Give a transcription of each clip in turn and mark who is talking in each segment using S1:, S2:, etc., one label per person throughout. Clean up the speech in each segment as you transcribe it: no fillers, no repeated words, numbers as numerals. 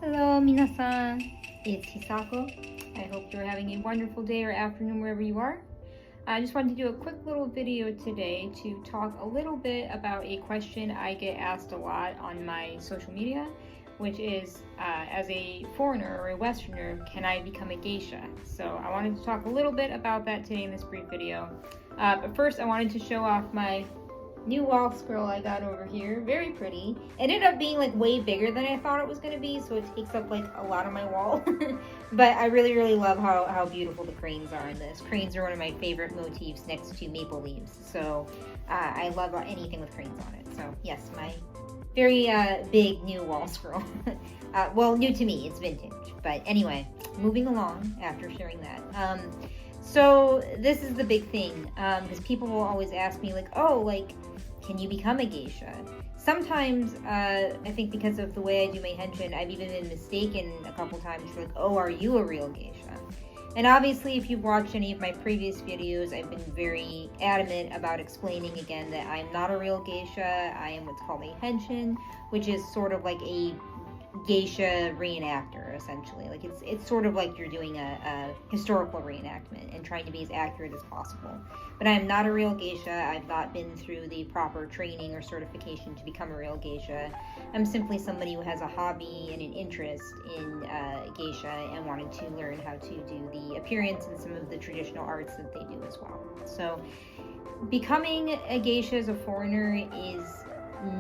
S1: Hello, minasan. It's Hisako. I hope you're having a wonderful day or afternoon wherever you are. I just wanted to do a quick little video today to talk a little bit about a question I get asked a lot on my social media, which is, as a foreigner or a Westerner, can I become a geisha? So I wanted to talk a little bit about that today in this brief video. But first, I wanted to show off my new wall scroll I got over here. Very pretty. It ended up being like way bigger than I thought it was going to be, so it takes up like a lot of my wall. But I really love how beautiful the cranes are in this. Cranes are one of my favorite motifs next to maple leaves, so I love anything with cranes on it. So yes, my very big new wall scroll. Well, new to me, it's vintage. But anyway, moving along after sharing that. So this is the big thing, because people will always ask me like, oh, like, can you become a geisha? Sometimes, I think because of the way I do my henshin, I've even been mistaken a couple times for like, oh, are you a real geisha? And obviously, if you've watched any of my previous videos, I've been very adamant about explaining again that I'm not a real geisha. I am what's called a henshin, which is sort of like a geisha reenactor, essentially. Like it's sort of like you're doing a historical reenactment and trying to be as accurate as possible. But I am not a real geisha. I've not been through the proper training or certification to become a real geisha. I'm simply somebody who has a hobby and an interest in geisha and wanted to learn how to do the appearance and some of the traditional arts that they do as well. So becoming a geisha as a foreigner is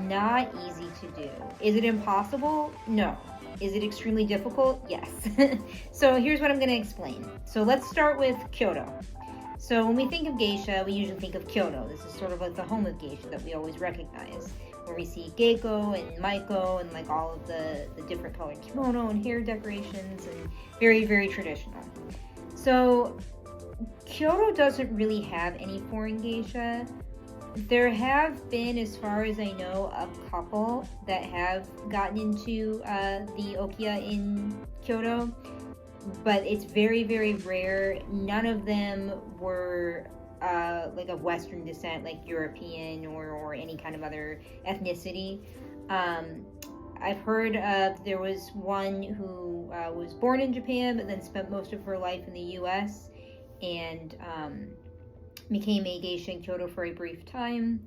S1: not easy to do. Is it impossible? No. Is it extremely difficult? Yes. So here's what I'm going to explain. So let's start with Kyoto. So when we think of geisha, we usually think of Kyoto. This is sort of like the home of geisha that we always recognize, where we see geiko and maiko and like all of the different colored kimono and hair decorations, and very traditional. So Kyoto doesn't really have any foreign geisha. There have been, as far as I know, a couple that have gotten into the okia in Kyoto, but it's very rare. None of them were like of Western descent, like European or any kind of other ethnicity. I've heard there was one who was born in Japan but then spent most of her life in the US and became a geisha in Kyoto for a brief time.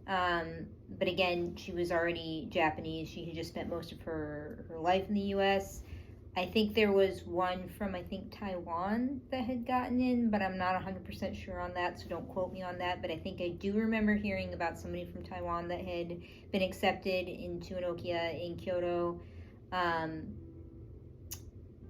S1: But again, she was already Japanese. She had just spent most of her life in the US. I think there was one from, Taiwan that had gotten in, but I'm not 100% sure on that, so don't quote me on that. But I think I do remember hearing about somebody from Taiwan that had been accepted into an okia in Kyoto.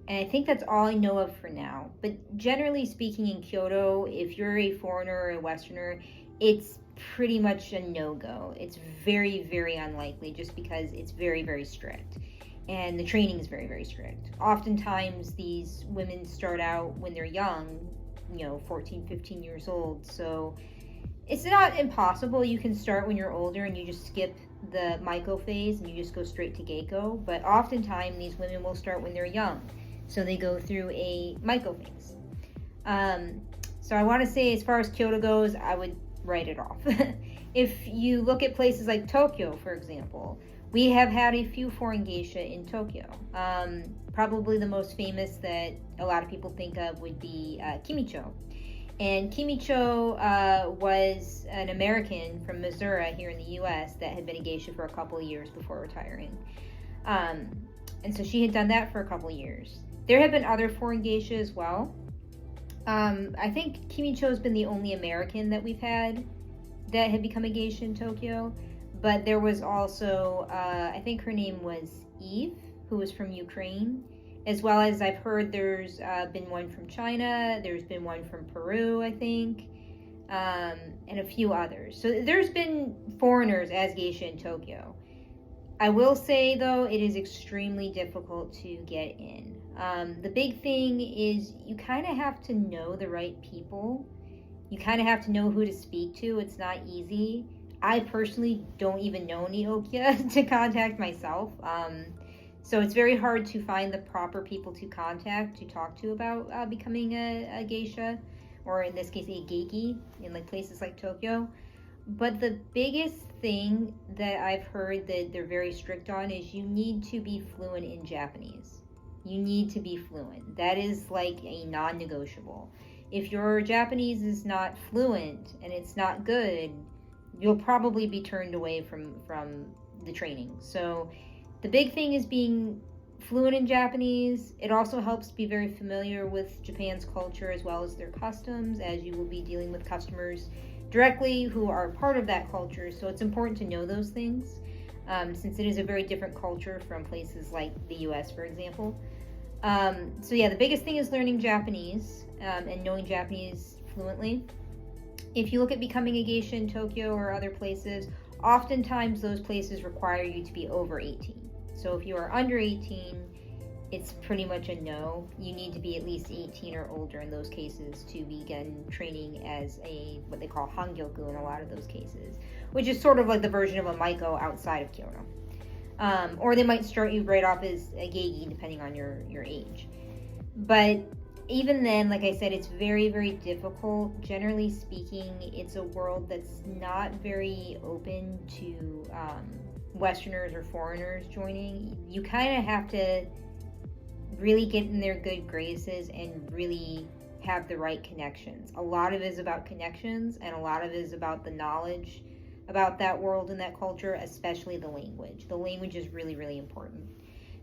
S1: And I think that's all I know of for now. But generally speaking, in Kyoto, if you're a foreigner or a Westerner, it's pretty much a no-go. It's very unlikely, just because it's very strict. And the training is very strict. Oftentimes, these women start out when they're young, 14, 15 years old. So it's not impossible. You can start when you're older and you just skip the maiko phase and you just go straight to geiko. But oftentimes, these women will start when they're young. So they go through a maiko phase. So I want to say, as far as Kyoto goes, I would write it off. If you look at places like Tokyo, for example, we have had a few foreign geisha in Tokyo. Probably the most famous that a lot of people think of would be Kimicho. And Kimicho was an American from Missouri here in the U.S. that had been a geisha for a couple of years before retiring. And so she had done that for a couple of years. There have been other foreign geisha as well. I think Kimicho has been the only American that we've had that had become a geisha in Tokyo. But there was also, I think her name was Eve, who was from Ukraine. As well as I've heard there's been one from China. There's been one from Peru, I think. And a few others. So there's been foreigners as geisha in Tokyo. I will say, though, it is extremely difficult to get in. The big thing is you kind of have to know the right people. You kind of have to know who to speak to. It's not easy. I personally don't even know any okia to contact myself. So it's very hard to find the proper people to contact, to talk to about becoming a geisha, or in this case, a geiki, in like places like Tokyo. But the biggest thing that I've heard that they're very strict on is you need to be fluent in Japanese. You need to be fluent. That is like a non-negotiable. If your Japanese is not fluent and it's not good, you'll probably be turned away from the training. So the big thing is being fluent in Japanese. It also helps be very familiar with Japan's culture as well as their customs, as you will be dealing with customers directly who are part of that culture. So it's important to know those things, since it is a very different culture from places like the US, for example. So yeah, the biggest thing is learning Japanese, and knowing Japanese fluently. If you look at becoming a geisha in Tokyo or other places, oftentimes those places require you to be over 18. So if you are under 18, it's pretty much a no. You need to be at least 18 or older in those cases to begin training as a what they call hangyoku in a lot of those cases, which is sort of like the version of a maiko outside of Kyoto. Or they might start you right off as a geigi depending on your age. But even then, like I said, it's very, very difficult. Generally speaking, it's a world that's not very open to Westerners or foreigners joining. You kind of have to really get in their good graces and really have the right connections. A lot of it is about connections, and a lot of it is about the knowledge about that world and that culture, especially the language. The language is really, really important.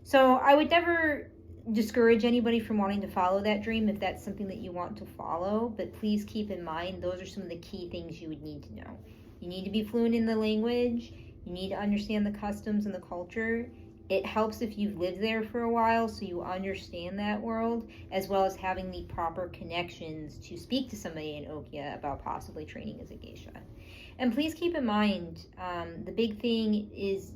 S1: So I would never discourage anybody from wanting to follow that dream if that's something that you want to follow, but please keep in mind those are some of the key things you would need to know. You need to be fluent in the language. You need to understand the customs and the culture. It helps if you've lived there for a while so you understand that world, as well as having the proper connections to speak to somebody in Okya about possibly training as a geisha. And please keep in mind, the big thing is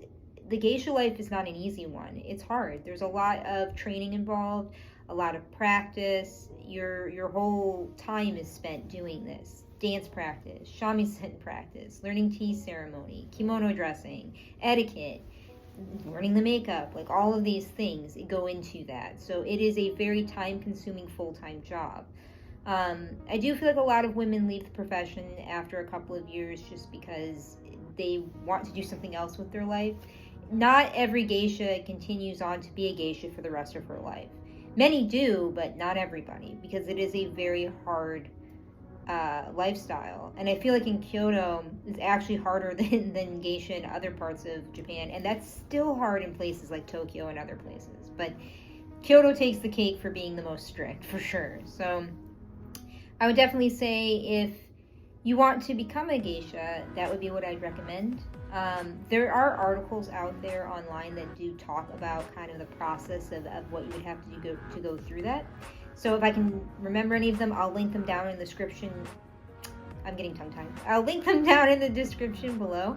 S1: the geisha life is not an easy one. It's hard. There's a lot of training involved, a lot of practice. Your whole time is spent doing this. Dance practice, shamisen practice, learning tea ceremony, kimono dressing, etiquette, learning the makeup, like all of these things go into that. So it is a very time-consuming full-time job. I do feel like a lot of women leave the profession after a couple of years just because they want to do something else with their life. Not every geisha continues on to be a geisha for the rest of her life. Many do, but not everybody, because it is a very hard lifestyle. And I feel like in Kyoto, it's actually harder than geisha in other parts of Japan, and that's still hard in places like Tokyo and other places. But Kyoto takes the cake for being the most strict, for sure. So I would definitely say if you want to become a geisha, that would be what I'd recommend. There are articles out there online that do talk about kind of the process of what you would have to go through that. So if I can remember any of them, I'll link them down in the description. I'm getting tongue-tied. I'll link them down in the description below.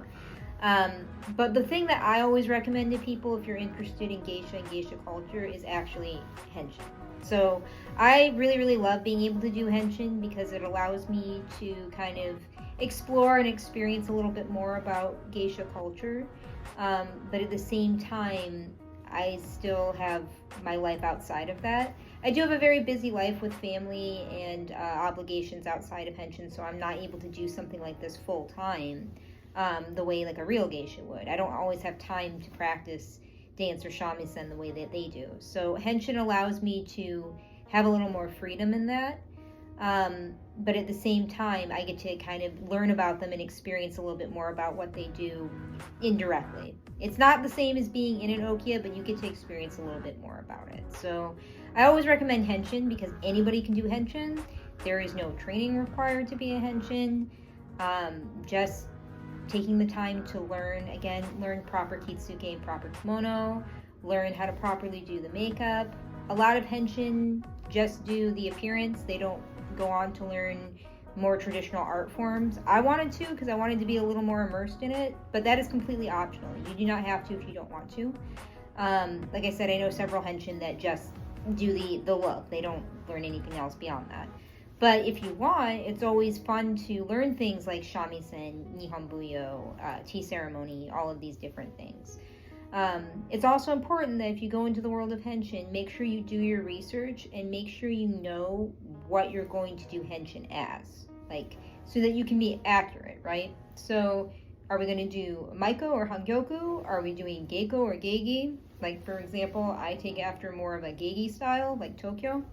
S1: But the thing that I always recommend to people if you're interested in geisha and geisha culture is actually henshin. So I really, really love being able to do henshin because it allows me to kind of explore and experience a little bit more about geisha culture. But at the same time, I still have my life outside of that. I do have a very busy life with family and obligations outside of henshin, so I'm not able to do something like this full time the way like a real geisha would. I don't always have time to practice dance or shamisen the way that they do. So henshin allows me to have a little more freedom in that. But at the same time, I get to kind of learn about them and experience a little bit more about what they do indirectly. It's not the same as being in an Okya, but you get to experience a little bit more about it. So I always recommend henshin because anybody can do henshin. There is no training required to be a henshin. Just taking the time to learn proper kitsuke and proper kimono, learn how to properly do the makeup. A lot of henshin just do the appearance. They don't go on to learn more traditional art forms. I wanted to because I wanted to be a little more immersed in it, but that is completely optional. You do not have to if you don't want to. Like I said, I know several henshin that just do the look. They don't learn anything else beyond that. But if you want, it's always fun to learn things like shamisen, nihonbuyo, tea ceremony, all of these different things. It's also important that if you go into the world of henshin, make sure you do your research and make sure you know what you're going to do henshin as. Like, so that you can be accurate, right? So are we going to do Maiko or Hangyoku? Are we doing Geiko or Geigi? Like, for example, I take after more of a Geigi style, like Tokyo.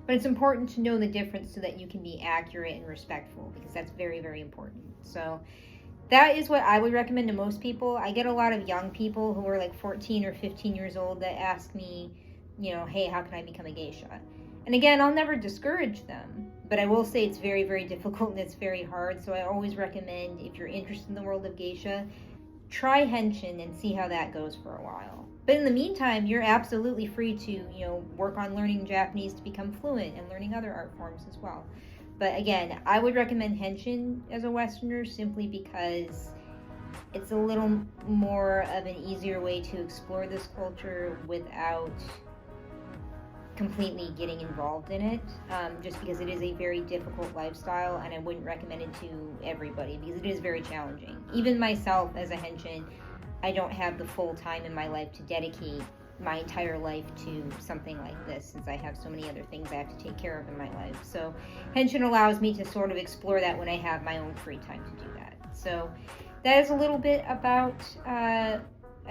S1: But it's important to know the difference so that you can be accurate and respectful, because that's very, very important. So that is what I would recommend to most people. I get a lot of young people who are like 14 or 15 years old that ask me, hey, how can I become a geisha? And again, I'll never discourage them, but I will say it's very, very difficult and it's very hard. So I always recommend, if you're interested in the world of geisha, try henshin and see how that goes for a while. But in the meantime, you're absolutely free to, work on learning Japanese to become fluent and learning other art forms as well. But again, I would recommend henshin as a Westerner simply because it's a little more of an easier way to explore this culture without completely getting involved in it, just because it is a very difficult lifestyle, and I wouldn't recommend it to everybody because it is very challenging. Even myself as a henshin, I don't have the full time in my life to dedicate my entire life to something like this, since I have so many other things I have to take care of in my life. So henshin allows me to sort of explore that when I have my own free time to do that. So that is a little bit about, I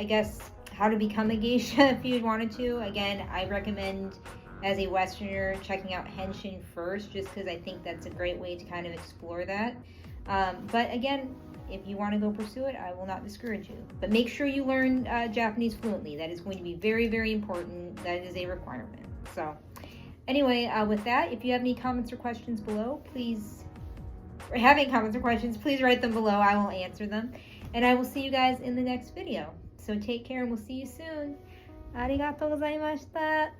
S1: guess, how to become a geisha if you wanted to. Again, I recommend, as a Westerner, checking out henshin first, just because I think that's a great way to kind of explore that. But again, if you want to go pursue it, I will not discourage you. But make sure you learn Japanese fluently. That is going to be very, very important. That is a requirement. So anyway, with that, if you have any comments or questions below, please write them below. I will answer them. And I will see you guys in the next video. So take care and we'll see you soon. ありがとうございました。